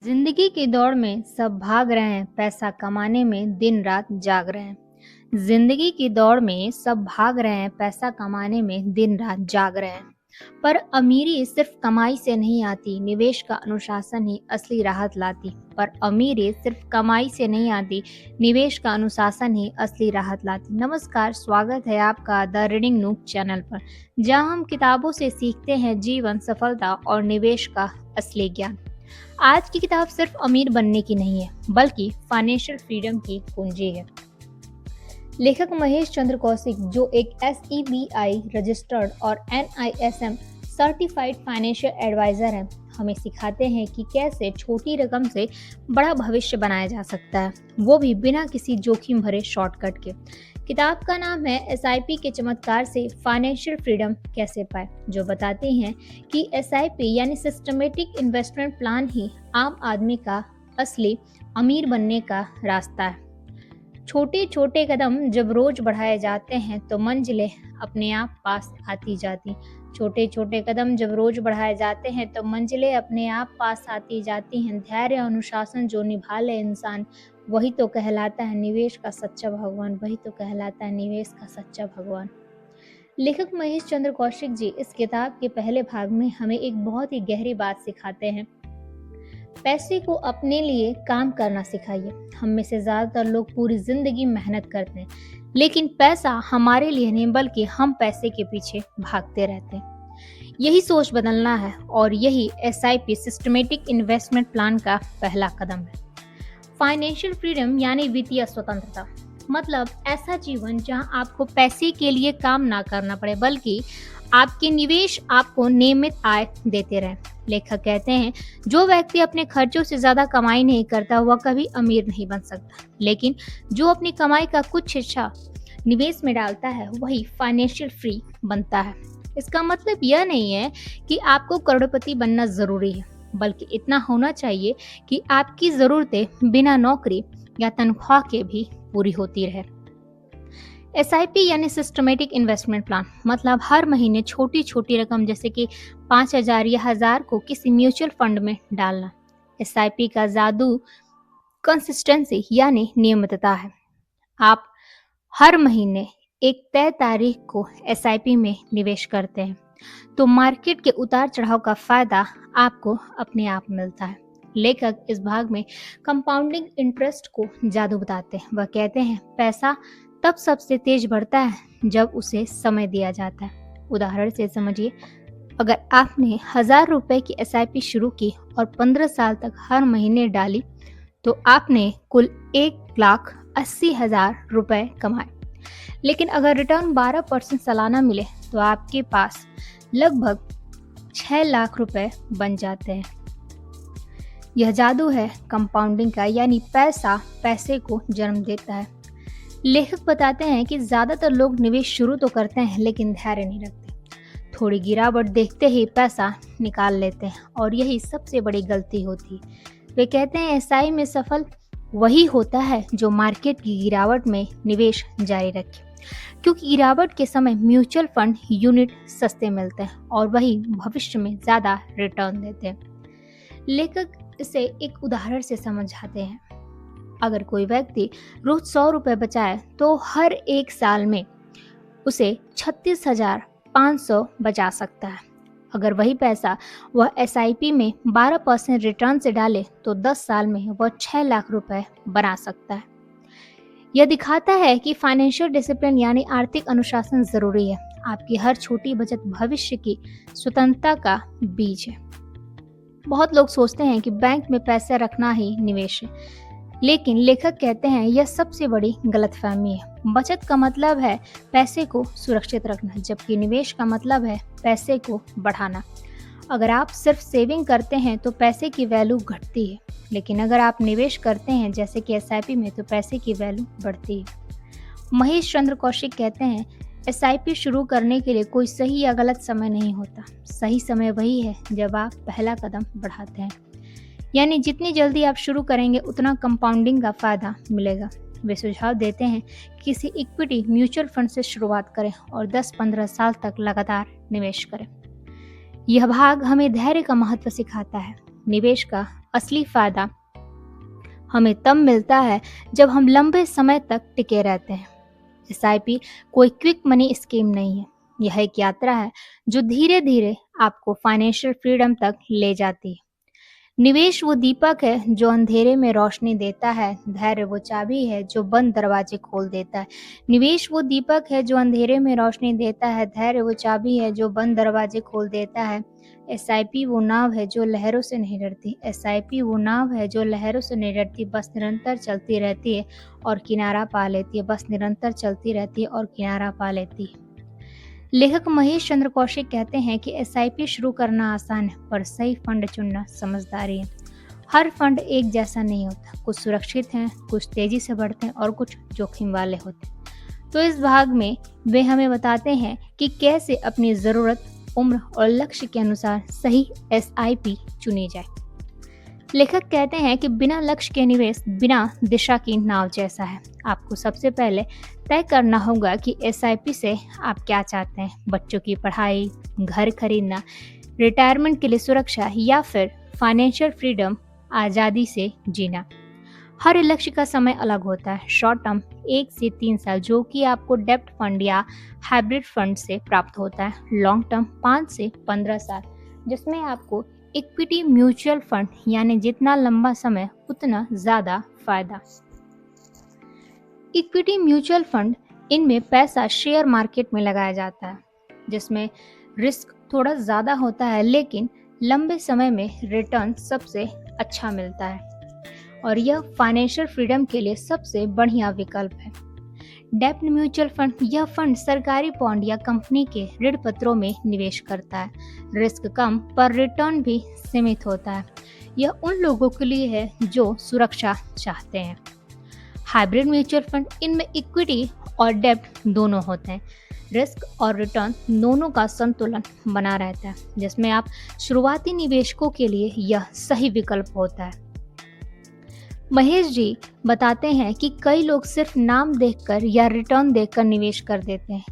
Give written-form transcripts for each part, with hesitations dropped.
जिंदगी की दौड़ में सब भाग रहे हैं, पैसा कमाने में दिन रात जाग रहे हैं। जिंदगी की दौड़ में सब भाग रहे हैं, पैसा कमाने में दिन रात जाग रहे हैं। पर अमीरी सिर्फ कमाई से नहीं आती, निवेश का अनुशासन ही असली राहत लाती। पर अमीरी सिर्फ कमाई से नहीं आती, निवेश का अनुशासन ही असली राहत लाती। नमस्कार, स्वागत है आपका द रीडिंग नूक चैनल पर, जहां हम किताबों से सीखते हैं जीवन, सफलता और निवेश का असली ज्ञान। आज की किताब सिर्फ अमीर बनने की नहीं है, बल्कि फाइनेंशियल फ्रीडम की कुंजी है। लेखक महेश चंद्र कौशिक, जो एक SEBI रजिस्टर्ड और NISM सर्टिफाइड फाइनेंशियल एडवाइजर हैं, हमें सिखाते हैं कि कैसे छोटी रकम से बड़ा भविष्य बनाया जा सकता है, वो भी बिना किसी जोखिम भरे शॉर्टकट के। किताब का नाम है SIP के चमत्कार से फाइनेंशियल फ्रीडम कैसे पाए, जो बताते हैं कि SIP यानी सिस्टमेटिक इन्वेस्टमेंट प्लान ही आम आदमी का असली अमीर बनने का रास्ता है। छोटे छोटे कदम जब रोज बढ़ाए जाते हैं तो मंजिलें अपने आप पास आती जाती। छोटे छोटे कदम जब रोज बढ़ाए जाते हैं तो मंजिलें अपने आप पास आती जाती हैं। धैर्य अनुशासन जो निभा ले इंसान, वही तो कहलाता है निवेश का सच्चा भगवान। वही तो कहलाता है निवेश का सच्चा भगवान। लेखक महेश चंद्र कौशिक जी इस किताब के पहले भाग में हमें एक बहुत ही गहरी बात सिखाते हैं। पैसे को अपने लिए काम करना सिखाइए। हम में से ज्यादातर लोग पूरी जिंदगी मेहनत करते हैं, लेकिन पैसा हमारे लिए नहीं, बल्कि हम पैसे के पीछे भागते रहते हैं। यही सोच बदलना है और यही SIP सिस्टमेटिक इन्वेस्टमेंट प्लान का पहला कदम है। फाइनेंशियल फ्रीडम यानी वित्तीय स्वतंत्रता, मतलब ऐसा जीवन जहां आपको पैसे के लिए काम ना करना पड़े, बल्कि आपके निवेश आपको नियमित आय देते रहे। लेखक कहते हैं, जो व्यक्ति अपने खर्चों से ज्यादा कमाई नहीं करता वह कभी अमीर नहीं बन सकता, लेकिन जो अपनी कमाई का कुछ हिस्सा निवेश में डालता है वही फाइनेंशियल फ्री बनता है। इसका मतलब यह नहीं है कि आपको करोड़पति बनना जरूरी है, बल्कि इतना होना चाहिए कि आपकी जरूरतें बिना नौकरी या तनख्वाह के भी पूरी होती रहे। SIP यानी सिस्टमेटिक इन्वेस्टमेंट प्लान, मतलब हर महीने छोटी छोटी रकम जैसे कि 5,000 या 1,000 को किसी म्यूचुअल फंड में डालना। SIP का जादू कंसिस्टेंसी यानी नियमितता है। आप हर महीने एक तय तारीख को SIP में निवेश करते हैं तो मार्केट के उतार चढ़ाव का फायदा आपको अपने आप मिलता है। लेखक इस भाग में कंपाउंडिंग इंटरेस्ट को जादू बताते हैं। वह कहते हैं, पैसा तब सबसे तेज बढ़ता है जब उसे समय दिया जाता है। उदाहरण से समझिए, अगर आपने 1,000 रुपए की SIP शुरू की और 15 साल तक हर महीने डाली तो आपने कुल 1,80,000 रुपए कमाए। लेकिन अगर रिटर्न 12% सालाना मिले तो आपके पास लगभग 6 लाख रुपए बन जाते हैं। यह जादू है कंपाउंडिंग का, यानी पैसा पैसे को जन्म देता है। लेखक बताते हैं कि ज्यादातर लोग निवेश शुरू तो करते हैं लेकिन धैर्य नहीं रखते। थोड़ी गिरावट देखते ही पैसा निकाल लेते हैं और यही सबसे बड़ी गलती होती है। वे कहते हैं SI में सफल वही होता है जो मार्केट की गिरावट में निवेश जारी रखे, क्योंकि गिरावट के समय म्यूचुअल फंड यूनिट सस्ते मिलते हैं और वही भविष्य में ज्यादा रिटर्न देते हैं। लेखक इसे एक उदाहरण से समझाते हैं। अगर कोई व्यक्ति रोज 100 रुपए बचाए तो हर एक साल में उसे 36,500 बचा सकता है। अगर वही पैसा वह SIP में 12% रिटर्न से डाले तो 10 साल में वह 6 लाख रुपए बना सकता है। यह दिखाता है कि फाइनेंशियल डिसिप्लिन यानी आर्थिक अनुशासन जरूरी है। आपकी हर छोटी बचत भविष्य की स्वतंत्रता का बीज है। बहुत लोग सोचते हैं कि बैंक में पैसे रखना ही निवेश है, लेकिन लेखक कहते हैं यह सबसे बड़ी गलतफहमी है। बचत का मतलब है पैसे को सुरक्षित रखना, जबकि निवेश का मतलब है पैसे को बढ़ाना। अगर आप सिर्फ सेविंग करते हैं तो पैसे की वैल्यू घटती है, लेकिन अगर आप निवेश करते हैं जैसे कि SIP में तो पैसे की वैल्यू बढ़ती है। महेश चंद्र कौशिक कहते हैं, SIP शुरू करने के लिए कोई सही या गलत समय नहीं होता। सही समय वही है जब आप पहला कदम बढ़ाते हैं, यानी जितनी जल्दी आप शुरू करेंगे उतना कंपाउंडिंग का फायदा मिलेगा। वे सुझाव देते हैं किसी इक्विटी म्यूचुअल फंड से शुरुआत करें और 10-15 साल तक लगातार निवेश करें। यह भाग हमें धैर्य का महत्व सिखाता है। निवेश का असली फायदा हमें तब मिलता है जब हम लंबे समय तक टिके रहते हैं। एसआईपी कोई क्विक मनी स्कीम नहीं है। यह एक यात्रा है जो धीरे धीरे आपको फाइनेंशियल फ्रीडम तक ले जाती है। निवेश वो दीपक है जो अंधेरे में रोशनी देता है। धैर्य वो चाबी है जो बंद दरवाजे खोल देता है। निवेश वो दीपक है जो अंधेरे में रोशनी देता है। धैर्य वो चाबी है जो बंद दरवाजे खोल देता है। एसआईपी वो नाव है जो लहरों से नहीं डरती। एसआईपी वो नाव है जो लहरों से नहीं डरती, बस निरंतर चलती रहती है और किनारा पा लेती है। बस निरंतर चलती रहती है और किनारा पा लेती है। लेखक महेश चंद्र कौशिक कहते हैं कि एसआईपी शुरू करना आसान है, पर सही फंड चुनना समझदारी है। हर फंड एक जैसा नहीं होता। कुछ सुरक्षित हैं, कुछ तेजी से बढ़ते हैं और कुछ जोखिम वाले होते हैं। तो इस भाग में वे हमें बताते हैं कि कैसे अपनी ज़रूरत, उम्र और लक्ष्य के अनुसार सही एसआईपी चुनी जाए। लेखक कहते हैं कि बिना लक्ष्य के निवेश बिना दिशा की नाव जैसा है। आपको सबसे पहले तय करना होगा कि एसआईपी से आप क्या चाहते हैं। बच्चों की पढ़ाई, घर खरीदना, रिटायरमेंट के लिए सुरक्षा या फिर फाइनेंशियल फ्रीडम, आज़ादी से जीना। हर लक्ष्य का समय अलग होता है। शॉर्ट टर्म 1 से 3 साल, जो कि आपको डेब्ट फंड या हाइब्रिड फंड से प्राप्त होता है। लॉन्ग टर्म 5 से 15 साल, जिसमें आपको इक्विटी म्यूचुअल फंड, यानी जितना लंबा समय उतना ज़्यादा फायदा। इक्विटी म्यूचुअल फंड, इनमें पैसा शेयर मार्केट में लगाया जाता है, जिसमें रिस्क थोड़ा ज़्यादा होता है, लेकिन लंबे समय में रिटर्न सबसे अच्छा मिलता है और यह फाइनेंशियल फ्रीडम के लिए सबसे बढ़िया विकल्प है। डेब्ट म्यूचुअल फंड, यह फंड सरकारी बॉन्ड या कंपनी के ऋण पत्रों में निवेश करता है। रिस्क कम पर रिटर्न भी सीमित होता है। यह उन लोगों के लिए है जो सुरक्षा चाहते हैं। हाइब्रिड म्यूचुअल फंड, इनमें इक्विटी और डेब्ट दोनों होते हैं। रिस्क और रिटर्न दोनों का संतुलन बना रहता है, जिसमें आप शुरुआती निवेशकों के लिए यह सही विकल्प होता है। महेश जी बताते हैं कि कई लोग सिर्फ नाम देखकर या रिटर्न देखकर निवेश कर देते हैं।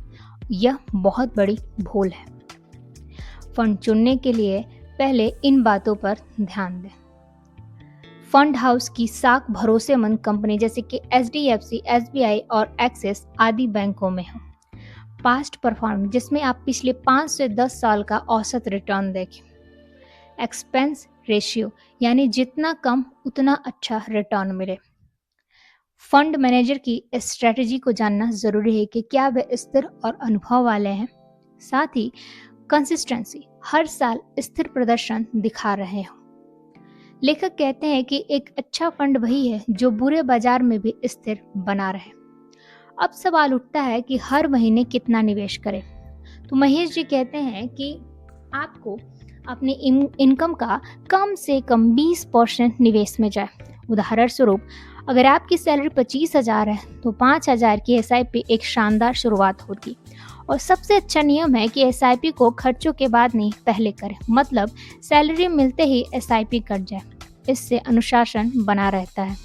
यह बहुत बड़ी भूल है। फंड चुनने के लिए पहले इन बातों पर ध्यान दें। फंड हाउस की साख भरोसेमंद कंपनी जैसे कि एचडीएफसी, एसबीआई और एक्सिस आदि बैंकों में हो। पास्ट परफॉर्मेंस, जिसमें आप पिछले 5 से 10 साल का औसत रिटर्न देखें। एक्सपेंस रेशियो, यानी जितना कम उतना अच्छा रिटर्न मिले। फंड मैनेजर की स्ट्रेटजी को जानना जरूरी है कि क्या वे स्थिर और अनुभव वाले हैं। साथ ही कंसिस्टेंसी, हर साल स्थिर प्रदर्शन दिखा रहे हो। लेखक कहते हैं कि एक अच्छा फंड वही है जो बुरे बाजार में भी स्थिर बना रहे। अब सवाल उठता है कि हर महीने कितना निवेश करें। तो महेश जी कहते हैं कि आपको अपने इनकम का कम से कम 20% निवेश में जाए। उदाहरण स्वरूप, अगर आपकी सैलरी 25,000 है तो 5,000 की एसआईपी एक शानदार शुरुआत होगी। और सबसे अच्छा नियम है कि एसआईपी को खर्चों के बाद नहीं, पहले करें। मतलब सैलरी मिलते ही एसआईपी कट जाए। इससे अनुशासन बना रहता है।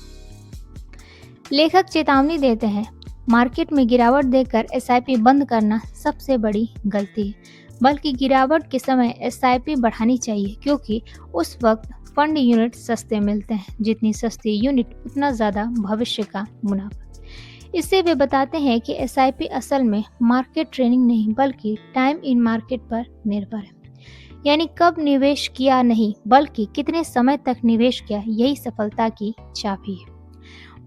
लेखक चेतावनी देते हैं, मार्केट में गिरावट देखकर एसआईपी बंद करना सबसे बड़ी गलती है। बल्कि गिरावट के समय एसआईपी बढ़ानी चाहिए, क्योंकि उस वक्त फंड यूनिट सस्ते मिलते हैं। जितनी सस्ती यूनिट उतना ज़्यादा भविष्य का मुनाफा। इससे वे बताते हैं कि एसआईपी असल में मार्केट ट्रेनिंग नहीं, बल्कि टाइम इन मार्केट पर निर्भर है। यानी कब निवेश किया नहीं, बल्कि कितने समय तक निवेश किया, यही सफलता की चाबी है।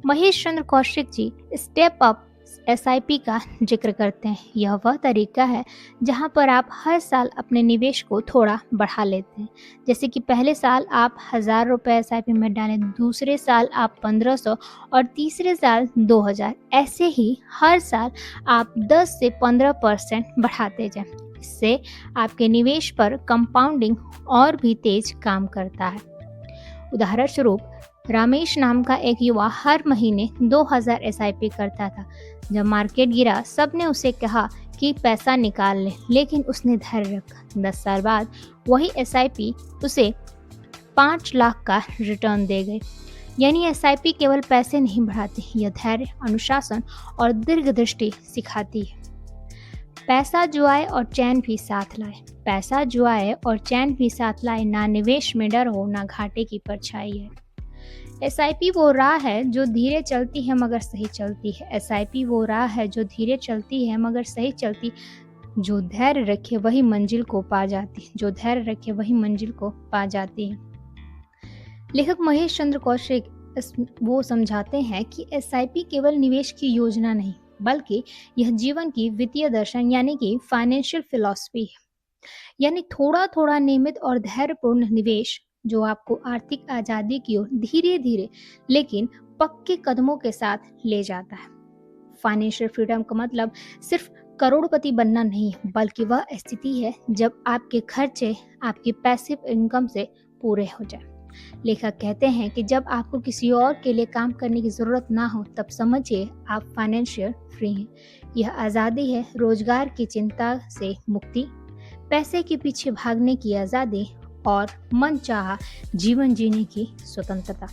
Mahesh Chandra Kaushik ji step up SIP का जिक्र करते हैं। यह वह तरीका है जहां पर आप हर साल अपने निवेश को थोड़ा बढ़ा लेते हैं। जैसे कि पहले साल आप 1,000 रुपये एसआईपी में डालें, दूसरे साल आप 1,500 और तीसरे साल 2,000। ऐसे ही हर साल आप 10 से 15% बढ़ाते जाएं। इससे आपके निवेश पर कंपाउंडिंग और भी तेज काम करता है। उदाहरण स्वरूप, रामेश नाम का एक युवा हर महीने 2,000 एसआईपी करता था। जब मार्केट गिरा, सबने उसे कहा कि पैसा निकाल ले, लेकिन उसने धैर्य रखा। 10 साल बाद वही एसआईपी उसे 5 लाख का रिटर्न दे गई। यानी एसआईपी केवल पैसे नहीं बढ़ाती, यह धैर्य, अनुशासन और दीर्घदृष्टि सिखाती है। पैसा जो आए और चैन भी साथ लाए। पैसा जो आए और चैन भी साथ लाए, ना निवेश में डर हो ना घाटे की परछाई है। एसआईपी वो राह है जो धीरे चलती है मगर सही चलती है। एसआईपी वो राह है जो धीरे चलती है मगर सही चलती। जो धैर्य रखे वही मंजिल को पा जाती। जो धैर्य रखे वही मंजिल को पा जाती है। लेखक महेश चंद्र कौशिक वो समझाते हैं कि एसआईपी केवल निवेश की योजना नहीं, बल्कि यह जीवन की वित्तीय दर्शन यानी कि फाइनेंशियल फिलॉसफी है। यानी थोड़ा थोड़ा नियमित और धैर्यपूर्ण निवेश जो आपको आर्थिक आजादी की ओर धीरे धीरे लेकिन पक्के कदमों के साथ ले जाता है। फाइनेंशियल फ्रीडम का मतलब सिर्फ करोड़पति बनना नहीं है, बल्कि वह स्थिति है जब आपके खर्चे आपकी पैसिव इनकम से पूरे हो जाए। लेखक कहते हैं कि जब आपको किसी और के लिए काम करने की जरूरत ना हो, तब समझिए आप फाइनेंशियल फ्री हैं। यह आज़ादी है रोजगार की चिंता से मुक्ति, पैसे के पीछे भागने की आज़ादी और मनचाहा जीवन जीने की स्वतंत्रता।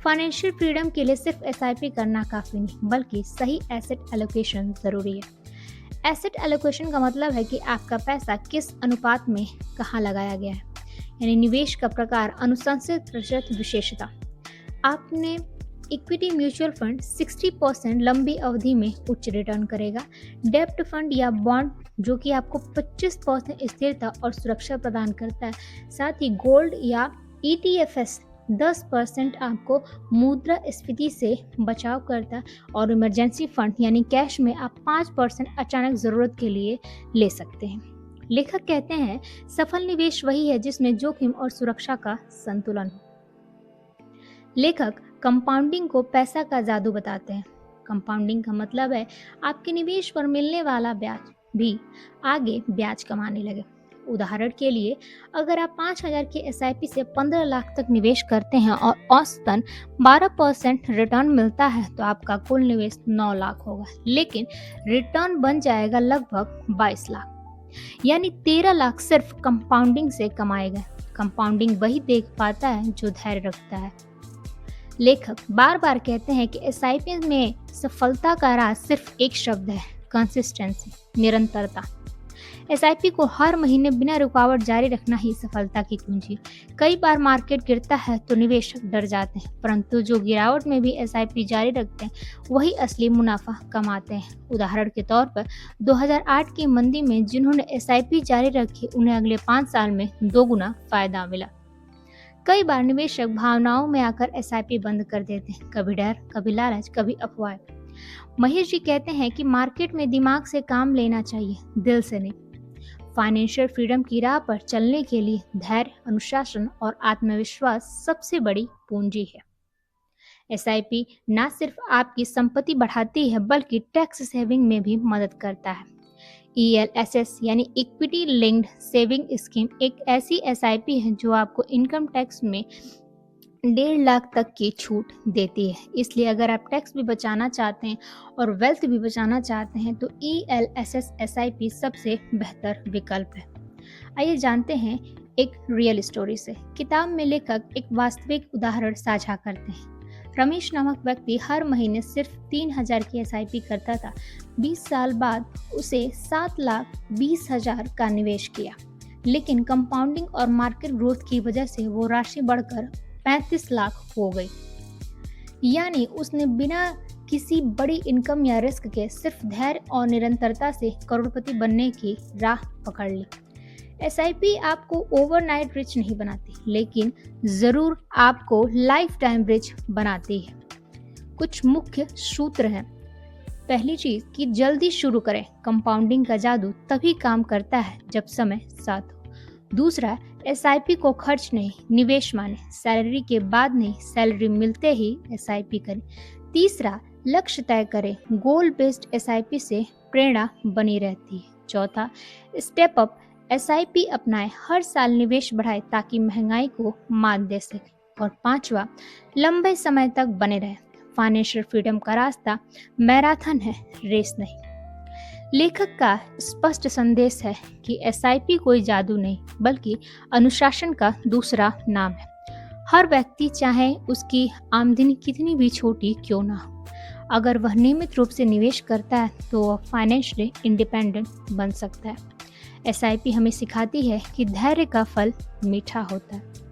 फाइनेंशियल फ्रीडम के लिए सिर्फ एसआईपी करना काफी नहीं, बल्कि सही एसेट एलोकेशन जरूरी है। एसेट एलोकेशन का मतलब है कि आपका पैसा किस अनुपात में कहाँ लगाया गया है, यानी निवेश का प्रकार, अनुशंसित प्रतिशत, विशेषता। आपने इक्विटी म्यूचुअल फंड 60% लंबी अवधि में उच्च रिटर्न करेगा। डेब्ट फंड या बॉन्ड जो कि आपको 25% स्थिरता और सुरक्षा प्रदान करता है। साथ ही गोल्ड या ईटीएफएस 10% आपको मुद्रास्फीति से बचाव करता है। और इमरजेंसी फंड यानी कैश में आप 5% अचानक ज़रूरत के लिए ले सकते हैं। लेखक कहते हैं सफल निवेश वही है जिसमें जोखिम और सुरक्षा का संतुलन हो। लेखक कंपाउंडिंग को पैसा का जादू बताते हैं। कंपाउंडिंग का मतलब है आपके निवेश पर मिलने वाला ब्याज भी आगे ब्याज कमाने लगे। उदाहरण के लिए, अगर आप 5,000 के एसआईपी से 15 लाख तक निवेश करते हैं और औसतन 12% रिटर्न मिलता है, तो आपका कुल निवेश 9 लाख होगा, लेकिन रिटर्न बन जाएगा लगभग 22 लाख, यानी 13 लाख सिर्फ कंपाउंडिंग से कमाए गए। कंपाउंडिंग वही देख पाता है जो धैर्य रखता है। लेखक बार बार कहते हैं कि एसआईपी में सफलता का राज सिर्फ एक शब्द है, कंसिस्टेंसी, निरंतरता। एसआईपी को हर महीने बिना रुकावट जारी रखना ही सफलता की कुंजी। कई बार मार्केट गिरता है तो निवेशक डर जाते हैं, परंतु जो गिरावट में भी एसआईपी जारी रखते हैं वही असली मुनाफा कमाते हैं। उदाहरण के तौर पर 2008 की मंदी में जिन्होंने एसआईपी जारी रखी, उन्हें अगले 5 साल में 2 गुना फायदा मिला। कई बार निवेशक भावनाओं में आकर एसआईपी बंद कर देते हैं, कभी डर, कभी लालच, कभी अफवाह। महेश जी कहते हैं कि मार्केट में दिमाग से काम लेना चाहिए, दिल से नहीं। फाइनेंशियल फ्रीडम की राह पर चलने के लिए धैर्य, अनुशासन और आत्मविश्वास सबसे बड़ी पूंजी है। एसआईपी न सिर्फ आपकी संपत्ति बढ़ाती है, बल्कि टैक्स सेविंग में भी मदद करता है। ईएलएसएस यानी इक्विटी लिंक्ड सेविंग स्कीम एक ऐसी एसआईपी है जो आपको इनकम टैक्स में 1.5 लाख तक की छूट देती है। इसलिए अगर आप टैक्स भी बचाना चाहते हैं और वेल्थ भी बचाना चाहते हैं तो ईएलएसएस एसआईपी सबसे बेहतर विकल्प है। आइए जानते हैं एक रियल स्टोरी से। किताब में लेखक एक वास्तविक उदाहरण साझा करते हैं। रमेश नामक व्यक्ति हर महीने सिर्फ 3,000 की एसआईपी करता था। 20 साल बाद उसे 7,20,000 का निवेश किया, लेकिन कंपाउंडिंग और मार्केट ग्रोथ की वजह से वो राशि बढ़कर 35 लाख हो गई। यानी उसने बिना किसी बड़ी इनकम या रिस्क के सिर्फ धैर्य और निरंतरता से करोड़पति बनने की राह पकड़ ली। एसआईपी आपको ओवरनाइट रिच नहीं बनाती, लेकिन जरूर आपको लाइफ टाइम रिच बनाती है। कुछ मुख्य सूत्र हैं। पहली चीज कि जल्दी शुरू करें। कंपाउंडिंग का जादू तभी काम करता है जब समय साथ हो। दूसरा, एसआईपी को खर्च नहीं, निवेश माने। सैलरी के बाद नहीं, सैलरी मिलते ही एसआईपी करें। तीसरा, लक्ष्य तय करें। गोल बेस्ड एसआईपी से प्रेरणा बनी रहती है। चौथा, स्टेप अप एसआईपी अपनाएं, हर साल निवेश बढ़ाएं ताकि महंगाई को मात दे सके। और पांचवा, लंबे समय तक बने रहें। फाइनेंशियल फ्रीडम का रास्ता मैराथन है, रेस नहीं। लेखक का स्पष्ट संदेश है कि एसआईपी कोई जादू नहीं, बल्कि अनुशासन का दूसरा नाम है। हर व्यक्ति, चाहे उसकी आमदनी कितनी भी छोटी क्यों ना हो, अगर वह नियमित रूप से निवेश करता है तो वह फाइनेंशियली इंडिपेंडेंट बन सकता है। एसआईपी हमें सिखाती है कि धैर्य का फल मीठा होता है।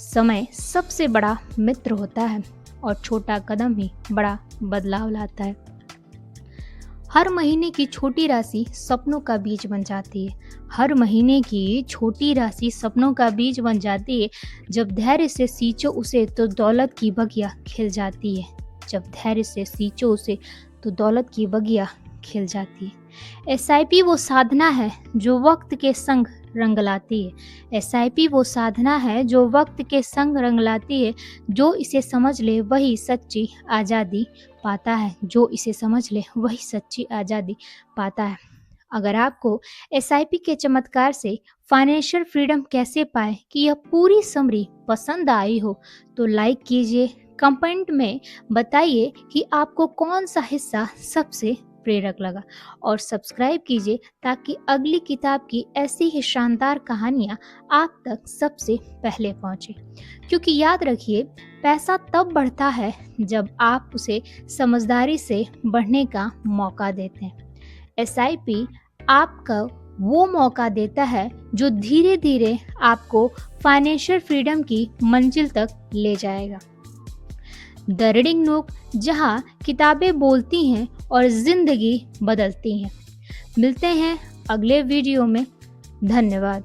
समय सबसे बड़ा मित्र होता है और छोटा कदम ही बड़ा बदलाव लाता है। हर महीने की छोटी राशि सपनों का बीज बन जाती है। हर महीने की छोटी राशि सपनों का बीज बन जाती है। जब धैर्य से सींचो उसे तो दौलत की बगिया खिल जाती है। जब धैर्य से सींचो उसे तो दौलत की बगिया खिल जाती है। एसआईपी वो साधना है जो वक्त के संग रंग लाती है। एसआईपी वो साधना है जो वक्त के संग रंग लाती है। जो इसे समझ ले वही सच्ची आज़ादी पाता है। जो इसे समझ ले वही सच्ची आज़ादी पाता है। अगर आपको एसआईपी के चमत्कार से फाइनेंशियल फ्रीडम कैसे पाए कि यह पूरी समरी पसंद आई हो तो लाइक कीजिए, कमेंट में बताइए कि आपको कौन सा हिस्सा सबसे प्रेरक लगा और सब्सक्राइब कीजिए ताकि अगली किताब की ऐसी ही शानदार कहानियां आप तक सबसे पहले पहुंचे। क्योंकि याद रखिए, पैसा तब बढ़ता है जब आप उसे समझदारी से बढ़ने का मौका देते हैं। एसआईपी आपको वो मौका देता है जो धीरे धीरे आपको फाइनेंशियल फ्रीडम की मंजिल तक ले जाएगा। द रीडिंग नूक, जहाँ किताबें बोलती हैं और जिंदगी बदलती हैं। मिलते हैं अगले वीडियो में। धन्यवाद।